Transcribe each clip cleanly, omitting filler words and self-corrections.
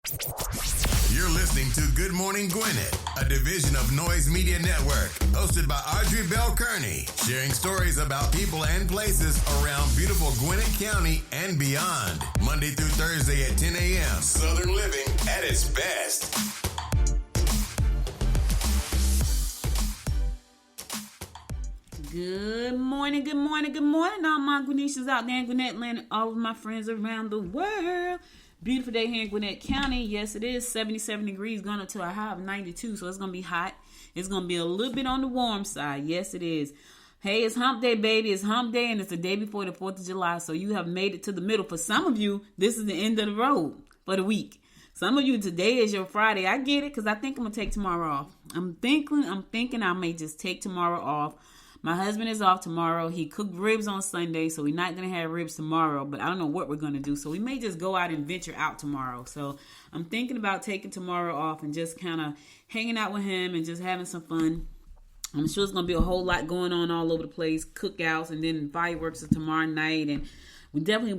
You're listening to Good Morning Gwinnett, a division of Noise Media Network, hosted by Audrey Bell Kearney, sharing stories about people and places around beautiful Gwinnett County and beyond. Monday through Thursday at 10 a.m. Southern living at its best. Good morning, good morning, good morning, all my Gwinnetians out there in Gwinnett land, all of my friends around the world. Beautiful day here in Gwinnett County. Yes, it is 77 degrees, going up to a high of 92, so it's going to be hot. It's going to be a little bit on the warm side. Yes, it is. Hey, it's hump day, baby. It's hump day, and it's the day before the 4th of July, so you have made it to the middle. For some of you, this is the end of the road for the week. Some of you, today is your Friday. I get it, because I think I'm going to take tomorrow off. I'm thinking I may just take tomorrow off. My husband is off tomorrow. He cooked ribs on Sunday, so we're not going to have ribs tomorrow, but I don't know what we're going to do. So we may just go out and venture out tomorrow. So I'm thinking about taking tomorrow off and just kind of hanging out with him and just having some fun. I'm sure it's going to be a whole lot going on all over the place, cookouts, and then fireworks is tomorrow night. And we're definitely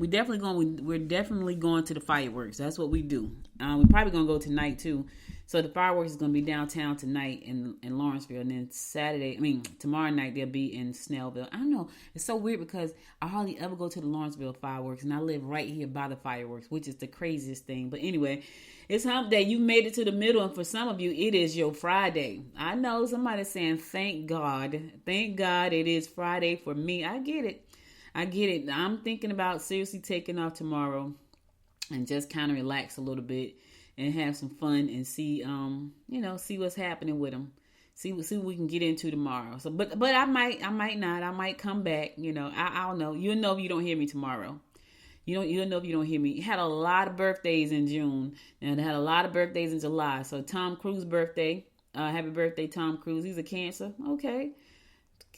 going to the fireworks. That's what we do. We're probably going to go tonight too. So the fireworks is going to be downtown tonight in Lawrenceville, and then tomorrow night they'll be in Snellville. I don't know. It's so weird because I hardly ever go to the Lawrenceville fireworks, and I live right here by the fireworks, which is the craziest thing. But anyway, it's hump day. You made it to the middle, and for some of you, it is your Friday. I know somebody's saying, thank God. Thank God it is Friday for me. I get it. I'm thinking about seriously taking off tomorrow and just kind of relax a little bit and have some fun and see what's happening with them. See what we can get into tomorrow. So, but I might not. I might come back. I don't know. You'll know if you don't hear me tomorrow. You'll know if you don't hear me. Had a lot of birthdays in June, and had a lot of birthdays in July. So Tom Cruise's birthday. Happy birthday, Tom Cruise. He's a Cancer. Okay.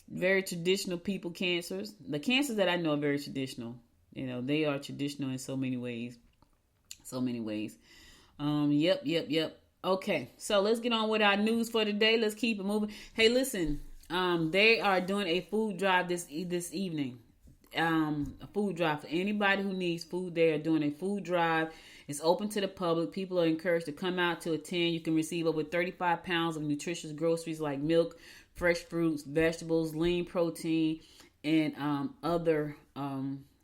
Very traditional people, Cancers. The Cancers that I know are very traditional. They are traditional in so many ways. Yep. Okay, so let's get on with our news for today. Let's keep it moving. Hey, listen, they are doing a food drive this evening. A food drive for anybody who needs food. They are doing a food drive. It's open to the public. People are encouraged to come out to attend. You can receive over 35 pounds of nutritious groceries like milk, fresh fruits, vegetables, lean protein, and other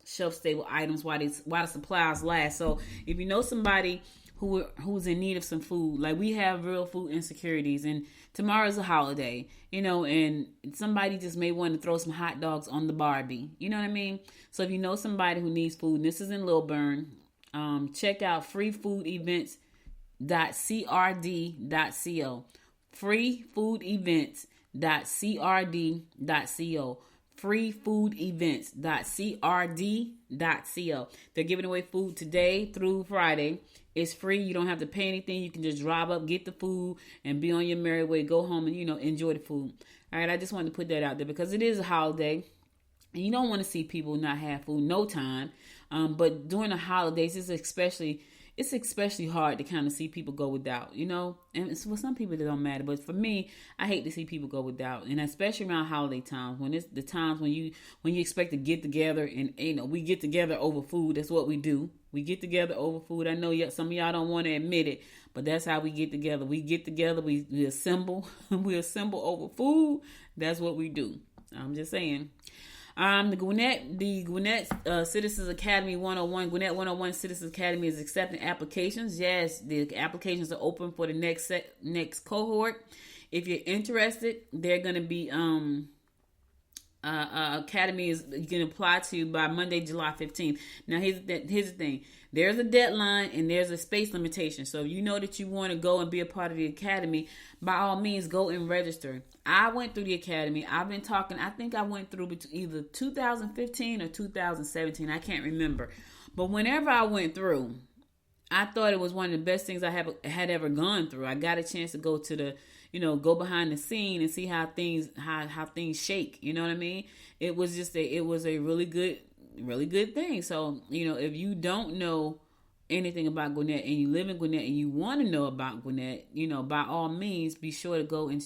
shelf-stable items while the supplies last. So if you know somebody who's in need of some food, like we have real food insecurities, and tomorrow's a holiday, and somebody just may want to throw some hot dogs on the Barbie. You know what I mean? So if you know somebody who needs food, and this is in Lilburn, check out freefoodevents.crd.co. freefoodevents.crd.co. freefoodevents.crd.co. They're giving away food today through Friday. It's free. You don't have to pay anything. You can just drive up, get the food, and be on your merry way. Go home and, enjoy the food. All right, I just wanted to put that out there because it is a holiday. And you don't want to see people not have food no time. But during the holidays, it's especially hard to kind of see people go without, and it's for some people it don't matter. But for me, I hate to see people go without, and especially around holiday times when it's the times when you expect to get together and we get together over food. That's what we do. We get together over food. I know some of y'all don't want to admit it, but that's how we get together. We get together. We assemble. We assemble over food. That's what we do. I'm just saying. The Gwinnett Citizens Academy 101, Gwinnett 101 Citizens Academy is accepting applications. Yes, the applications are open for the next cohort. If you're interested, they're going to be academy you can apply to by Monday, July 15th. Now, here's the thing. There's a deadline and there's a space limitation. So if you know that you want to go and be a part of the academy, by all means, go and register. I went through the academy. I've been talking. I think I went through either 2015 or 2017. I can't remember. But whenever I went through, I thought it was one of the best things I had ever gone through. I got a chance to go to the, go behind the scene and see how things shake. You know what I mean? It was a really good thing. So, if you don't know anything about Gwinnett and you live in Gwinnett and you want to know about Gwinnett, by all means, be sure to go and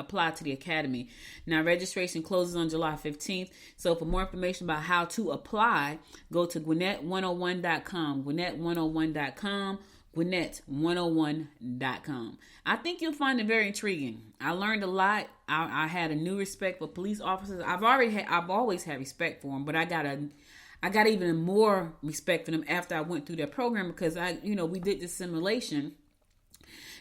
apply to the academy. Now, registration closes on July 15th. So for more information about how to apply, go to Gwinnett101.com, Gwinnett101.com, Gwinnett101.com. I think you'll find it very intriguing. I learned a lot. I had a new respect for police officers. I've always had respect for them, but I got even more respect for them after I went through their program, because we did this simulation,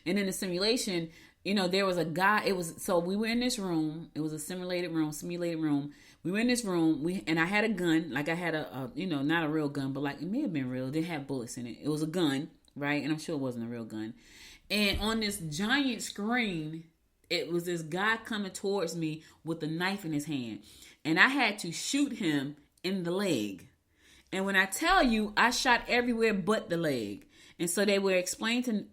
and in the simulation, there was a guy. We were in this room. It was a simulated room. We were in this room. And I had a gun. Like I had a not a real gun, but like it may have been real. It didn't have bullets in it. It was a gun, right? And I'm sure it wasn't a real gun. And on this giant screen, it was this guy coming towards me with a knife in his hand, and I had to shoot him in the leg. And when I tell you, I shot everywhere but the leg. And so they were explaining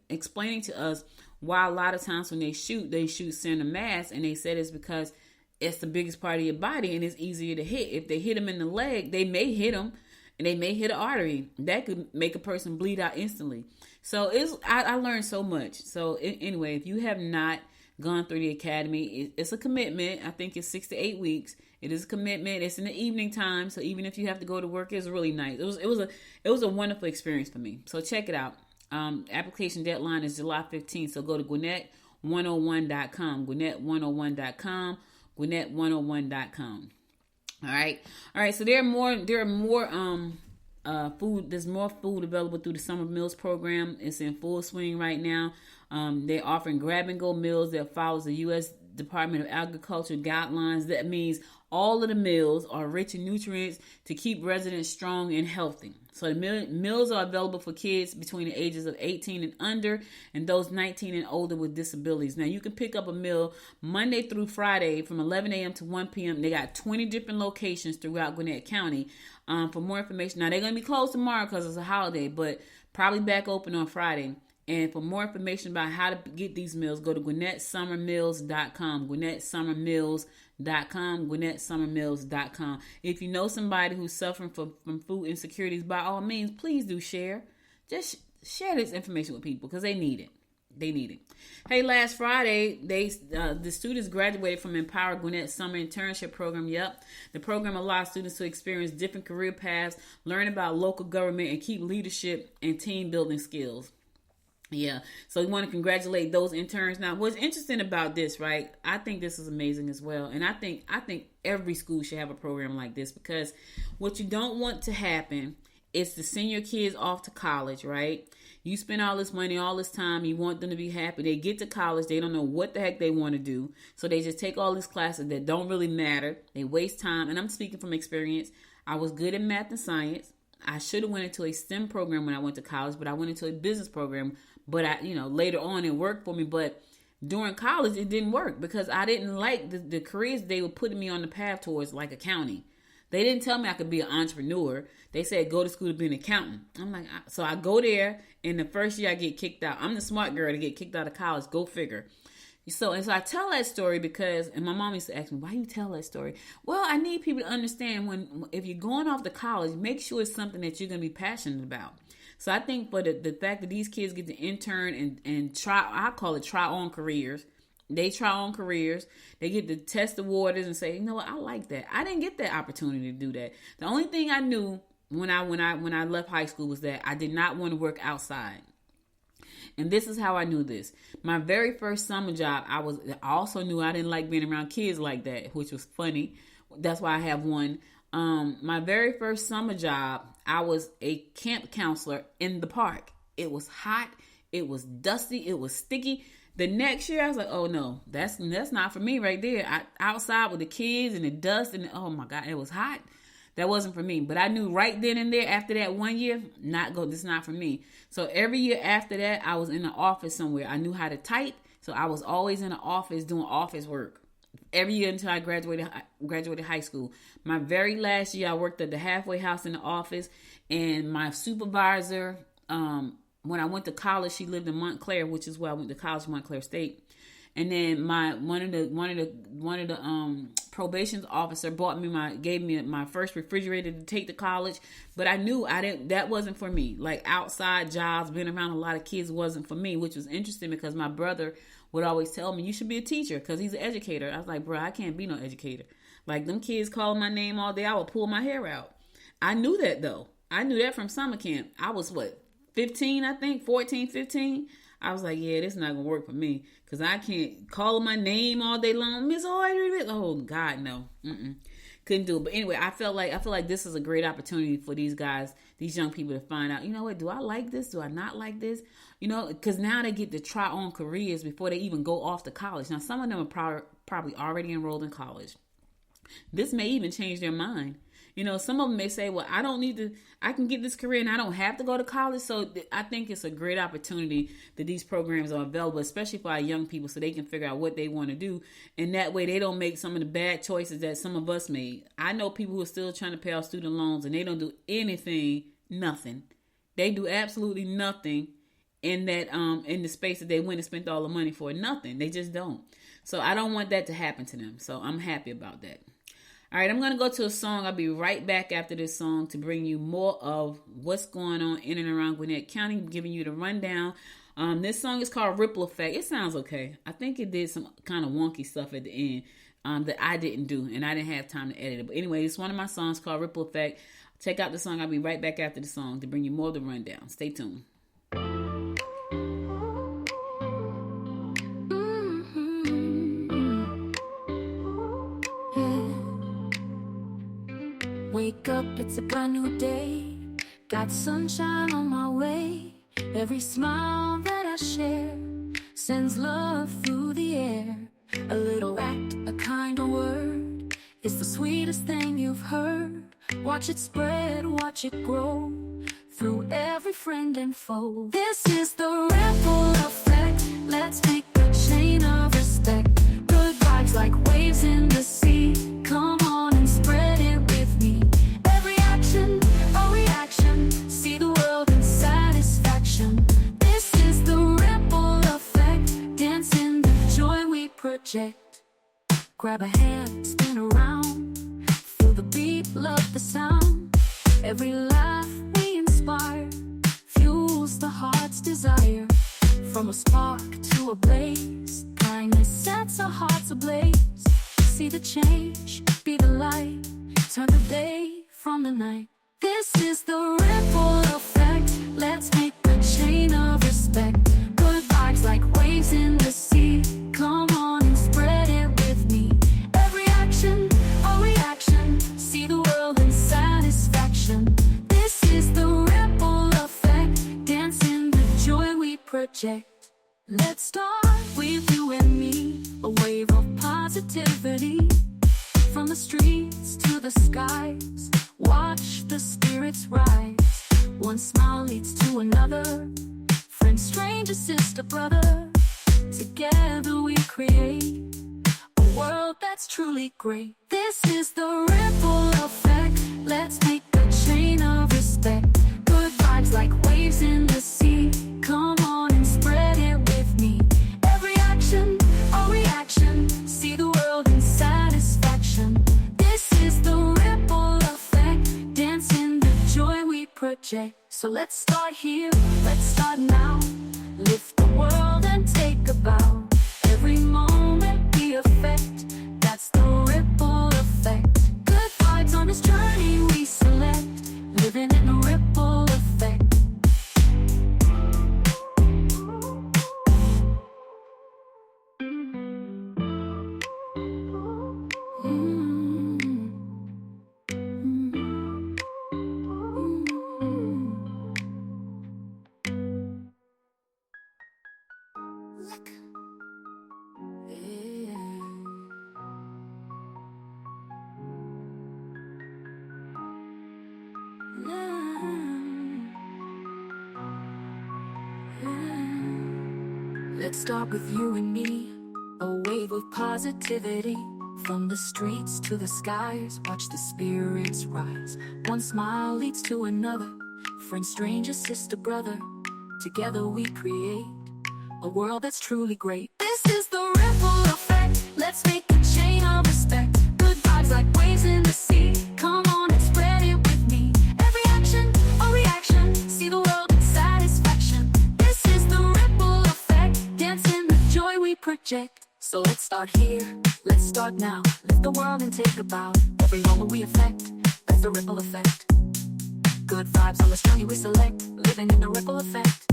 to us why a lot of times when they shoot center mass, and they said it's because it's the biggest part of your body and it's easier to hit. If they hit them in the leg, they may hit them, and they may hit an artery. That could make a person bleed out instantly. So I learned so much. So anyway, if you have not gone through the academy, it's a commitment. I think it's 6 to 8 weeks. It is a commitment. It's in the evening time, so even if you have to go to work, it's really nice. It was a wonderful experience for me. So check it out. Application deadline is July 15th. So go to Gwinnett101.com, Gwinnett101.com, Gwinnett101.com. All right. So there are more food. There's more food available through the Summer Meals Program. It's in full swing right now. They're offering grab-and-go meals that follows the U.S. Department of Agriculture guidelines. That means all of the meals are rich in nutrients to keep residents strong and healthy. So the meals are available for kids between the ages of 18 and under, and those 19 and older with disabilities. Now, you can pick up a meal Monday through Friday from 11 a.m. to 1 p.m. They got 20 different locations throughout Gwinnett County. For more information, now they're going to be closed tomorrow because it's a holiday, but probably back open on Friday. And for more information about how to get these meals, go to GwinnettSummerMeals.com, GwinnettSummerMeals.com, GwinnettSummerMeals.com. If you know somebody who's suffering from food insecurities, by all means, please do share. Just share this information with people because they need it. Hey, last Friday, the students graduated from Empower Gwinnett Summer Internship Program. Yep. The program allows students to experience different career paths, learn about local government, and keep leadership and team building skills. Yeah, so we want to congratulate those interns. Now, what's interesting about this, right? I think this is amazing as well, and I think every school should have a program like this, because what you don't want to happen is to send your kids off to college, right? You spend all this money, all this time, you want them to be happy. They get to college, they don't know what the heck they want to do, so they just take all these classes that don't really matter. They waste time, and I'm speaking from experience. I was good in math and science. I should have went into a STEM program when I went to college, but I went into a business program. But later on it worked for me. But during college, it didn't work because I didn't like the careers they were putting me on the path towards, like accounting. They didn't tell me I could be an entrepreneur. They said, go to school to be an accountant. I'm like, so I go there, and the first year I get kicked out. I'm the smart girl to get kicked out of college. Go figure. So I tell that story because, and my mom used to ask me, why you tell that story? Well, I need people to understand if you're going off to college, make sure it's something that you're going to be passionate about. So I think for the fact that these kids get to intern and try, I call it try on careers. They try on careers. They get to test the waters and say, you know what, I like that. I didn't get that opportunity to do that. The only thing I knew when I left high school was that I did not want to work outside. And this is how I knew this. My very first summer job, I also knew I didn't like being around kids like that, which was funny. That's why I have one. My very first summer job, I was a camp counselor in the park. It was hot. It was dusty. It was sticky. The next year, I was like, oh no, that's not for me right there. Outside with the kids and the dust and oh my God, it was hot. That wasn't for me. But I knew right then and there after that 1 year, this is not for me. So every year after that, I was in the office somewhere. I knew how to type. So I was always in the office doing office work. Every year until I graduated high school. My very last year, I worked at the halfway house in the office, and my supervisor, when I went to college, she lived in Montclair, which is where I went to college, Montclair State. And then one of the probation officer gave me my first refrigerator to take to college, but I knew that wasn't for me. Like outside jobs, being around a lot of kids wasn't for me, which was interesting because my brother would always tell me, you should be a teacher because he's an educator. I was like, bro, I can't be no educator. Like them kids calling my name all day, I would pull my hair out. I knew that though. I knew that from summer camp. I was 15, I think, 14, 15. I was like, yeah, this is not going to work for me because I can't call my name all day long. Miss Audrey. Oh, God, no. Couldn't do it. But anyway, I feel like this is a great opportunity for these guys, these young people to find out, you know what, do I like this? Do I not like this? You know, because now they get to try on careers before they even go off to college. Now, some of them are probably already enrolled in college. This may even change their mind. You know, some of them may say, well, I can get this career and I don't have to go to college. So I think it's a great opportunity that these programs are available, especially for our young people, so they can figure out what they want to do. And that way they don't make some of the bad choices that some of us made. I know people who are still trying to pay off student loans and they don't do nothing. They do absolutely nothing in that in the space that they went and spent all the money for. Nothing. They just don't. So I don't want that to happen to them. So I'm happy about that. All right, I'm going to go to a song. I'll be right back after this song to bring you more of what's going on in and around Gwinnett County, giving you the rundown. This song is called Ripple Effect. It sounds okay. I think it did some kind of wonky stuff at the end that I didn't do, and I didn't have time to edit it. But anyway, it's one of my songs called Ripple Effect. Check out the song. I'll be right back after the song to bring you more of the rundown. Stay tuned. Wake up, it's a brand new day. Got sunshine on my way. Every smile that I share sends love through the air. A little act, a kind of word is the sweetest thing you've heard. Watch it spread, watch it grow through every friend and foe. This is the ripple effect. Let's make a chain of respect. Good vibes like waves in the sea. Come on and spread it with me. Every action, a reaction. See the world in satisfaction. This is the ripple effect. Dance in the joy we project. Grab a hand, spin around. Feel the beat, love the sound. Every laugh we inspire fuels the heart's desire. From a spark to a blaze, kindness sets our hearts ablaze. See the change, be the light, turn the day from the night. This is the ripple effect. Let's make a chain of respect. Good vibes like waves in the sea. Come on and spread it with me. Every action, a reaction. See the world in satisfaction. This is the ripple effect. Dance in the joy we project. Let's start with you and me. A wave of positivity. From the streets to the skies, watch the spirits rise. One smile leads to another. Friend, stranger, sister, brother. Together we create a world that's truly great. This is the ripple effect. Let's make a chain of respect. Good vibes like waves in the sea. Come on and spread it with me. Every action, a reaction. See the world in satisfaction. This is the ripple effect. Dance in the joy we project. So let's start here, let's start now. Lift the world and take a bow. Every moment we affect. That's the ripple effect. Good vibes on this journey we select. Living in a ripple effect. Let's start with you and me. A wave of positivity. From the streets to the skies, watch the spirits rise. One smile leads to another. Friend, stranger, sister, brother. Together we create a world that's truly great. This is the ripple effect. Let's make a chain of respect. Good project. So let's start here, let's start now. Lift the world and take a bow. Every moment we affect, that's the ripple effect. Good vibes on this journey we select, living in the ripple effect.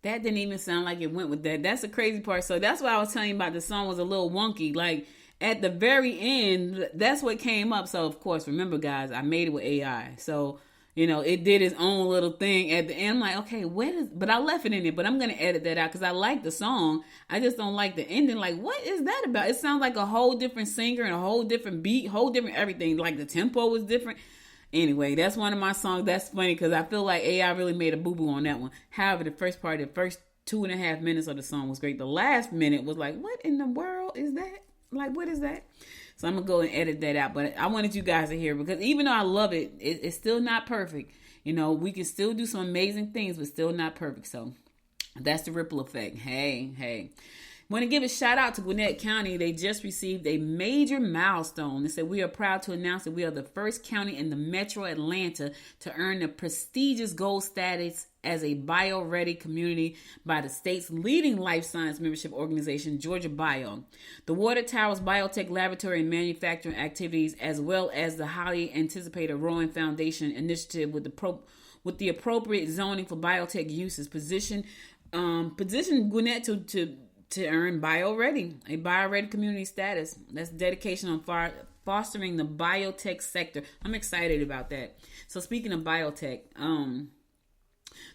That didn't even sound like it went with that. That's the crazy part. So that's why I was telling you about the song was a little wonky. Like at the very end, that's what came up. So of course, remember guys, I made it with AI. So, it did its own little thing at the end. I'm like, okay, but I left it in there, but I'm going to edit that out because I like the song. I just don't like the ending. Like, what is that about? It sounds like a whole different singer and a whole different beat, whole different everything. Like the tempo was different. Anyway, that's one of my songs. That's funny because I feel like AI really made a boo-boo on that one. However, the first 2.5 minutes of the song was great. The last minute was like, what in the world is that? Like, what is that? So I'm going to go and edit that out. But I wanted you guys to hear because even though I love it, it's still not perfect. We can still do some amazing things, but still not perfect. So that's the ripple effect. Hey. Want to give a shout out to Gwinnett County. They just received a major milestone. They said, we are proud to announce that we are the first county in the metro Atlanta to earn the prestigious gold status as a BioReady community by the state's leading life science membership organization, Georgia Bio. The Water Tower's biotech laboratory and manufacturing activities, as well as the highly anticipated Rowen Foundation initiative with the appropriate zoning for biotech uses, position Gwinnett to earn BioReady, a BioReady community status. That's dedication on fostering the biotech sector. I'm excited about that. So speaking of biotech,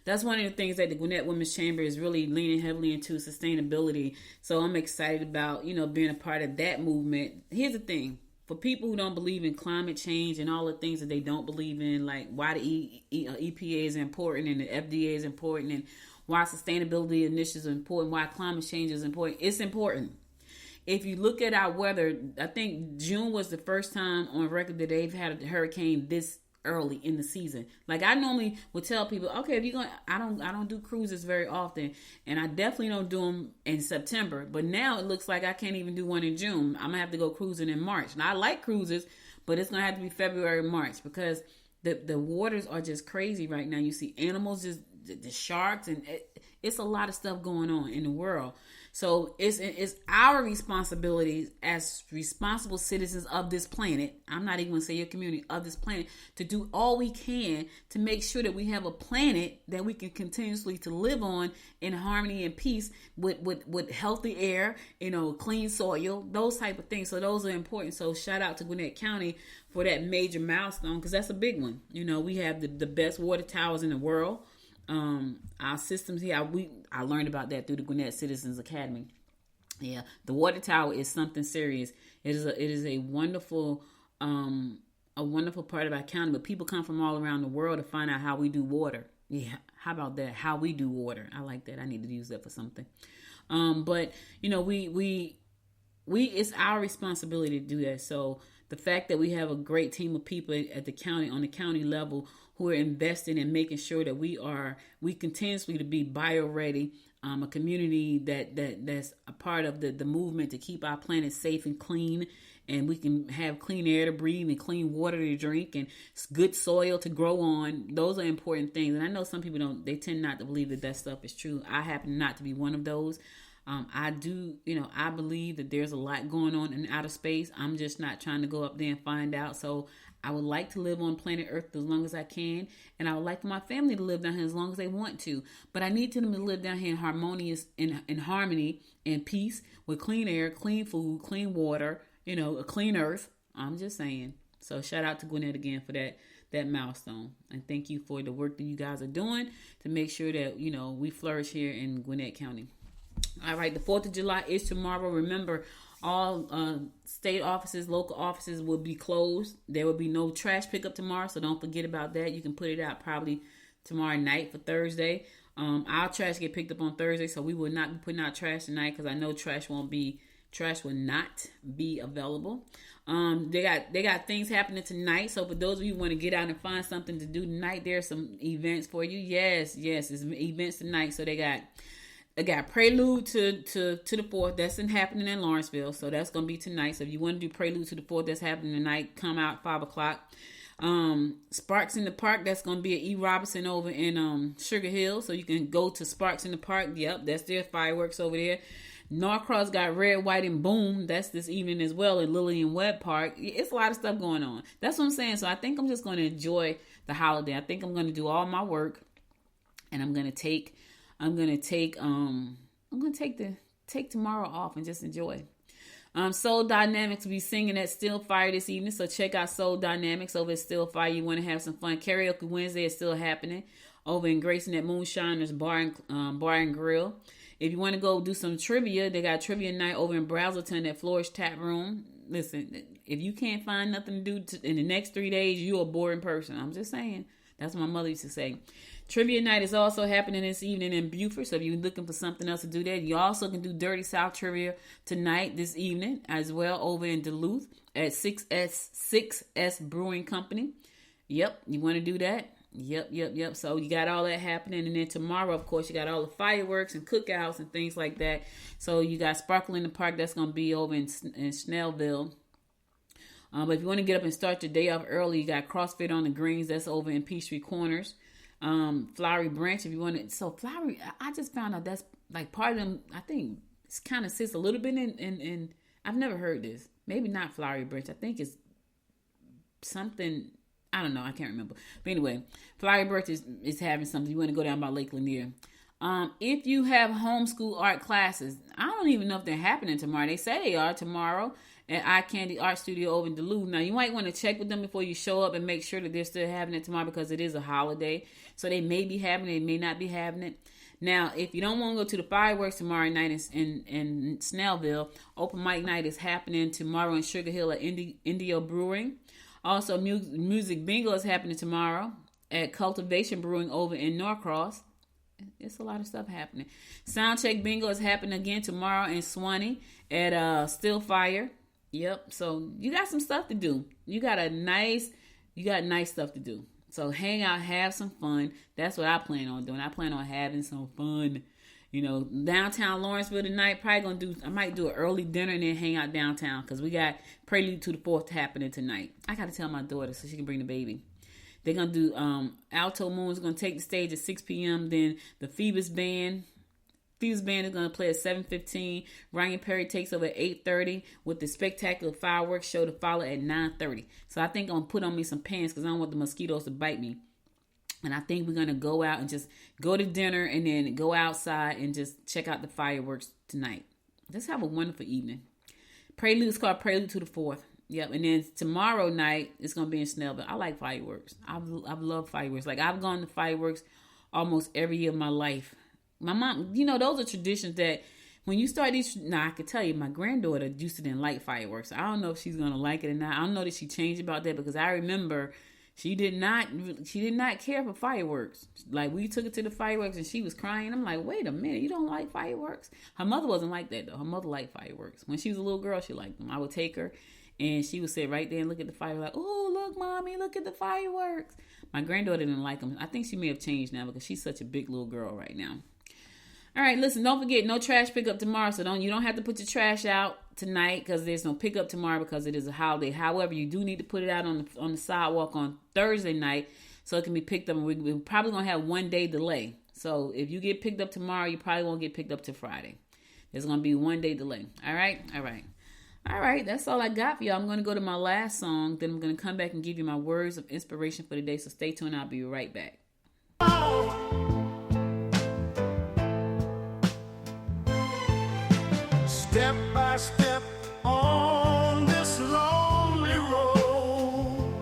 that's one of the things that the Gwinnett Women's Chamber is really leaning heavily into, sustainability. So I'm excited about, being a part of that movement. Here's the thing. For people who don't believe in climate change and all the things that they don't believe in, like why the EPA is important and the FDA is important and why sustainability initiatives are important, why climate change is important. It's important. If you look at our weather, I think June was the first time on record that they've had a hurricane this early in the season. Like I normally would tell people, okay, if you're going, I don't do cruises very often, and I definitely don't do them in September. But now it looks like I can't even do one in June. I'm gonna have to go cruising in March. Now I like cruises, but it's gonna have to be February, March because the waters are just crazy right now. You see animals just the sharks and it's a lot of stuff going on in the world. So it's our responsibility as responsible citizens of this planet. I'm not even going to say your community of this planet to do all we can to make sure that we have a planet that we can continuously to live on in harmony and peace with healthy air, clean soil, those type of things. So those are important. So shout out to Gwinnett County for that major milestone because that's a big one. We have the best water towers in the world. Our systems here, I learned about that through the Gwinnett Citizens Academy. Yeah, the water tower is something serious. It is a wonderful part of our county. But people come from all around the world to find out how we do water. Yeah, how about that? How we do water. I like that. I need to use that for something. But we it's our responsibility to do that. So the fact that we have a great team of people at the county on the county level who are investing in making sure that we continuously to be BioReady, a community that's a part of the movement to keep our planet safe and clean, and we can have clean air to breathe and clean water to drink and good soil to grow on. Those are important things. And I know some people they tend not to believe that stuff is true. I happen not to be one of those. I do, I believe that there's a lot going on in outer space. I'm just not trying to go up there and find out. So I would like to live on planet Earth as long as I can. And I would like for my family to live down here as long as they want to. But I need them to live down here in harmony and peace with clean air, clean food, clean water, a clean earth. I'm just saying. So shout out to Gwinnett again for that milestone. And thank you for the work that you guys are doing to make sure that, we flourish here in Gwinnett County. All right, the 4th of July is tomorrow. Remember, all state offices, local offices will be closed. There will be no trash pickup tomorrow, so don't forget about that. You can put it out probably tomorrow night for Thursday. Our trash get picked up on Thursday, so we will not be putting out trash tonight because I know trash will not be available. They got things happening tonight. So for those of you who want to get out and find something to do tonight, there's some events for you. Yes, it's events tonight. So they got Prelude to the 4th. That's happening in Lawrenceville. So that's going to be tonight. So if you want to do Prelude to the 4th, that's happening tonight. Come out 5 o'clock. Sparks in the Park, that's going to be at E. Robinson over in Sugar Hill. So you can go to Sparks in the Park. Yep, that's their fireworks over there. Norcross got Red, White, and Boom. That's this evening as well at Lillian Webb Park. It's a lot of stuff going on. That's what I'm saying. So I think I'm just going to enjoy the holiday. I think I'm going to do all my work, and I'm going to take tomorrow off and just enjoy. Soul Dynamics will be singing at Still Fire this evening, so check out Soul Dynamics over at Still Fire. You want to have some fun. Karaoke Wednesday is still happening over in Grayson at Moonshiners Bar and Grill. If you want to go do some trivia, they got trivia night over in Brazelton at Flourish Tap Room. Listen, if you can't find nothing to do in the next 3 days, you're a boring person. I'm just saying. That's what my mother used to say. Trivia night is also happening this evening in Beaufort, so if you're looking for something else to do there, you also can do Dirty South Trivia tonight, this evening, as well over in Duluth at 6S Brewing Company. Yep, you want to do that? Yep. So you got all that happening. And then tomorrow, of course, you got all the fireworks and cookouts and things like that. So you got Sparkle in the Park. That's going to be over in Snellville. But if you want to get up and start your day off early, you got CrossFit on the Greens. That's over in Peachtree Corners. Flowery Branch, if you want to. So Flowery, I just found out that's like part of them. I think it's kind of sits a little bit in I've never heard this. Maybe not Flowery Branch. I think it's something. I don't know. I can't remember. But anyway, Flowery Branch is having something. You want to go down by Lake Lanier. If you have homeschool art classes, I don't even know if they're happening tomorrow. They say they are tomorrow at Eye Candy Art Studio over in Duluth. Now, you might want to check with them before you show up and make sure that they're still having it tomorrow because it is a holiday. So they may be having it, they may not be having it. Now, if you don't want to go to the fireworks tomorrow night in Snellville, open mic night is happening tomorrow in Sugar Hill at Indio Brewing. Also, music bingo is happening tomorrow at Cultivation Brewing over in Norcross. It's a lot of stuff happening. Soundcheck bingo is happening again tomorrow in Swanee at Still Fire. Yep. So you got some stuff to do. You got nice stuff to do. So hang out, have some fun. That's what I plan on doing. I plan on having some fun. You know, downtown Lawrenceville tonight. I might do an early dinner and then hang out downtown because we got Prelude to the 4th happening tonight. I got to tell my daughter so she can bring the baby. They're going to do Alto Moon's going to take the stage at 6 p.m. Then the Phoebus Band is going to play at 7:15. Ryan Perry takes over at 8:30 with the spectacular fireworks show to follow at 9:30. So I think I'm going to put on me some pants because I don't want the mosquitoes to bite me. And I think we're going to go out and just go to dinner and then go outside and just check out the fireworks tonight. Let's have a wonderful evening. Prelude's called Prelude to the 4th. Yep. And then tomorrow night, it's going to be in Snellville. I like fireworks. I've loved fireworks. Like, I've gone to fireworks almost every year of my life. My mom, those are traditions that when you start these, I can tell you, my granddaughter used to didn't like fireworks. I don't know if she's going to like it or not. I don't know that she changed about that because I remember she did not care for fireworks. Like, we took her to the fireworks and she was crying. I'm like, wait a minute, you don't like fireworks? Her mother wasn't like that, though. Her mother liked fireworks. When she was a little girl, she liked them. I would take her and she would sit right there and look at the fireworks. Like, oh, look, Mommy, look at the fireworks. My granddaughter didn't like them. I think she may have changed now because she's such a big little girl right now. All right, listen, don't forget, no trash pickup tomorrow. So you don't have to put your trash out tonight because there's no pickup tomorrow because it is a holiday. However, you do need to put it out on the sidewalk on Thursday night so it can be picked up. And we're probably going to have 1 day delay. So if you get picked up tomorrow, you probably won't get picked up till Friday. There's going to be 1 day delay. All right. That's all I got for y'all. I'm going to go to my last song. Then I'm going to come back and give you my words of inspiration for the day. So stay tuned. I'll be right back. Step by step on this lonely road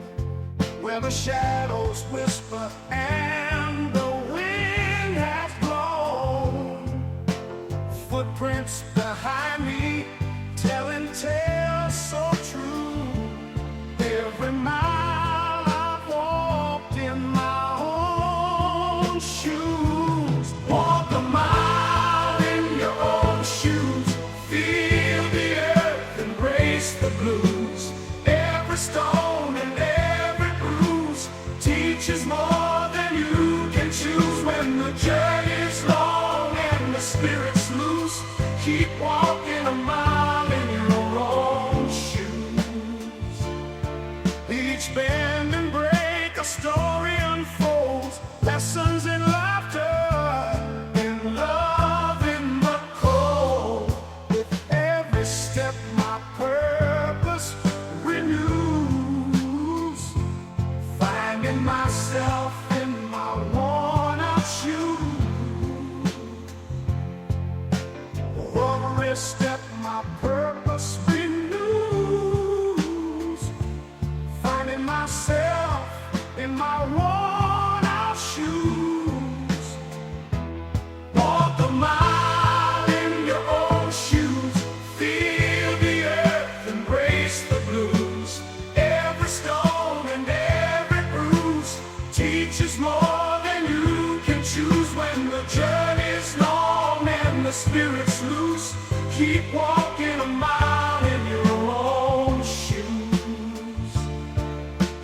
where the shadows whisper and the wind has blown. Footprints behind me telling tales so true. Every mile I've walked in my own shoes. Walk a mile in your own shoes. Feel the earth, embrace the blues. Every stone and every bruise teaches more than you can choose. When the journey's long and the spirit's loose, keep walking a mile in your own shoes. Each bend and break a story unfolds, lessons in laughter, in love in the cold. With every step my purpose renews, finding myself in my worn out shoes. Every step my purpose renews, finding myself in my worn out shoes. Walk a mile in your own shoes, feel the earth, embrace the blues. Every stone and every bruise teaches more than you can choose. When the journey's long and the spirit's loose, keep walking a mile in your own shoes.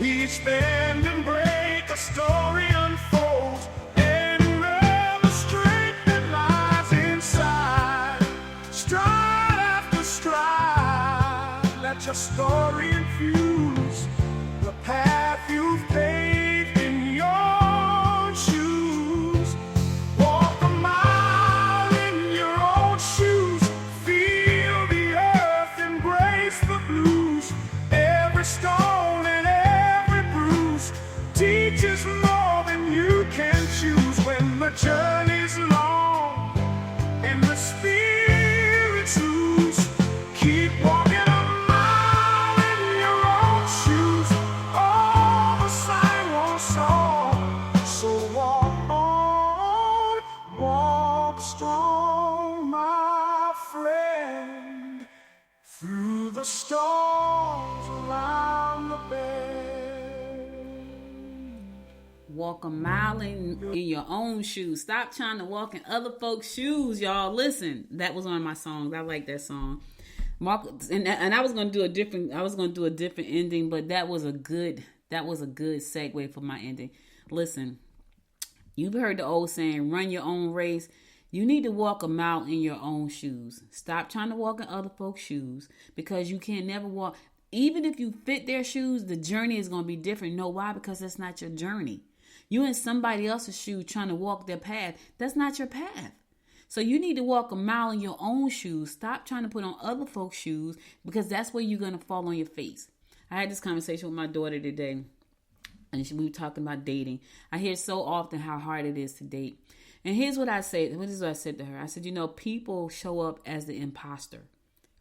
Each bend and break, a story unfolds, and the strength that lies inside. Stride after stride, let your story infuse the path you've paved in your shoes. Walk a mile in your own shoes, feel the earth, embrace the blues. Every stone and every bruise teaches more than you can choose. When the journey's long and the spirit's loose, keep walking a mile in your own shoes. All the sidewalk song, so walk on, walk strong, my friend, through the storms around the bend. Walk a mile in your own shoes. Stop trying to walk in other folks' shoes, y'all. Listen, that was one of my songs. I like that song. And I was gonna do a different ending, but that was a good segue for my ending. Listen, you've heard the old saying, run your own race. You need to walk a mile in your own shoes. Stop trying to walk in other folks' shoes, because you can never walk. Even if you fit their shoes, the journey is going to be different. You know why? Because that's not your journey. You in somebody else's shoe trying to walk their path. That's not your path. So you need to walk a mile in your own shoes. Stop trying to put on other folks' shoes, because that's where you're going to fall on your face. I had this conversation with my daughter today, and we were talking about dating. I hear so often how hard it is to date. And here's what I say. This is what I said to her. I said, people show up as the imposter,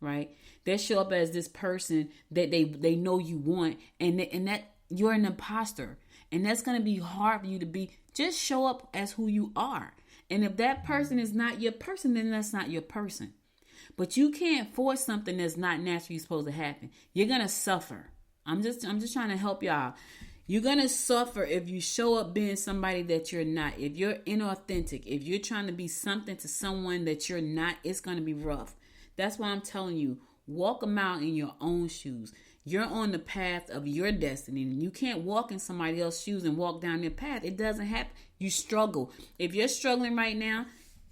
right? They show up as this person that they know you want, and that you're an imposter. And that's going to be hard for you to be. Just show up as who you are. And if that person is not your person, then that's not your person. But you can't force something that's not naturally supposed to happen. You're going to suffer. I'm just trying to help y'all. You're going to suffer if you show up being somebody that you're not. If you're inauthentic, if you're trying to be something to someone that you're not, it's going to be rough. That's why I'm telling you, walk a mile in your own shoes. You're on the path of your destiny, and you can't walk in somebody else's shoes and walk down their path. It doesn't happen. You struggle. If you're struggling right now,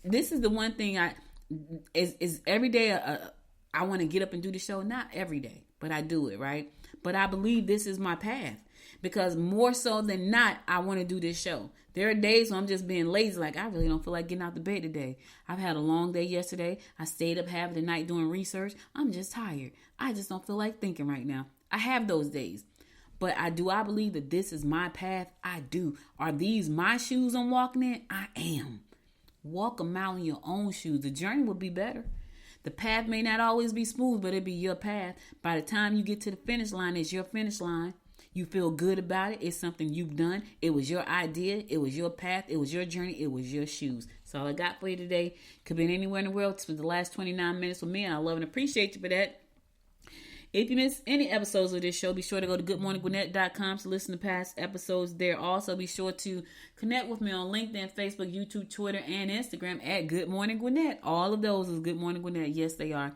this is the one thing is every day I want to get up and do the show. Not every day, but I do it, right? But I believe this is my path, because more so than not, I want to do this show. There are days when I'm just being lazy, like I really don't feel like getting out of bed today. I've had a long day yesterday. I stayed up half the night doing research. I'm just tired. I just don't feel like thinking right now. I have those days. But I believe that this is my path? I do. Are these my shoes I'm walking in? I am. Walk a mile in your own shoes. The journey will be better. The path may not always be smooth, but it'll be your path. By the time you get to the finish line, it's your finish line. You feel good about it. It's something you've done. It was your idea. It was your path. It was your journey. It was your shoes. That's all I got for you today. Could be anywhere in the world for the last 29 minutes with me, and I love and appreciate you for that. If you missed any episodes of this show, be sure to go to goodmorninggwinnett.com to listen to past episodes there. Also, be sure to connect with me on LinkedIn, Facebook, YouTube, Twitter, and Instagram at Good Morning Gwinnett. All of those is Good Morning Gwinnett. Yes, they are.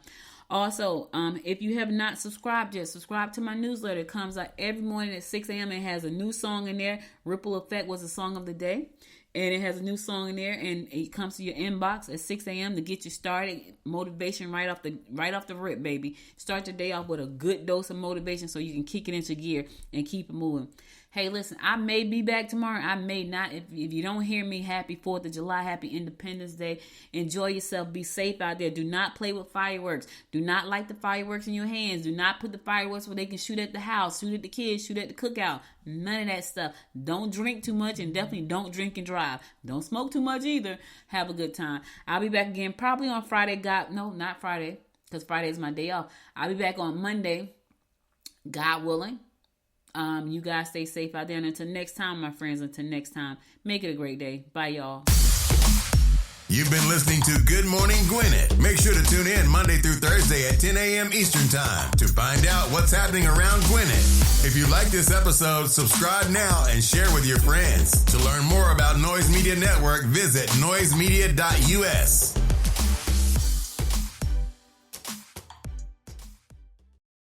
Also, if you have not subscribed yet, subscribe to my newsletter. It comes out every morning at 6 a.m. It has a new song in there. Ripple Effect was the song of the day. And it has a new song in there, and it comes to your inbox at 6 a.m. to get you started. Motivation right off the rip, baby. Start your day off with a good dose of motivation so you can kick it into gear and keep it moving. Hey, listen, I may be back tomorrow. I may not. If you don't hear me, happy 4th of July. Happy Independence Day. Enjoy yourself. Be safe out there. Do not play with fireworks. Do not light the fireworks in your hands. Do not put the fireworks where they can shoot at the house, shoot at the kids, shoot at the cookout. None of that stuff. Don't drink too much, and definitely don't drink and drive. Don't smoke too much either. Have a good time. I'll be back again probably on Friday. Not Friday, because Friday is my day off. I'll be back on Monday, God willing. You guys stay safe out there. And until next time, my friends, make it a great day. Bye, y'all. You've been listening to Good Morning Gwinnett. Make sure to tune in Monday through Thursday at 10 a.m. Eastern Time to find out what's happening around Gwinnett. If you like this episode, subscribe now and share with your friends. To learn more about Noise Media Network, visit noisemedia.us.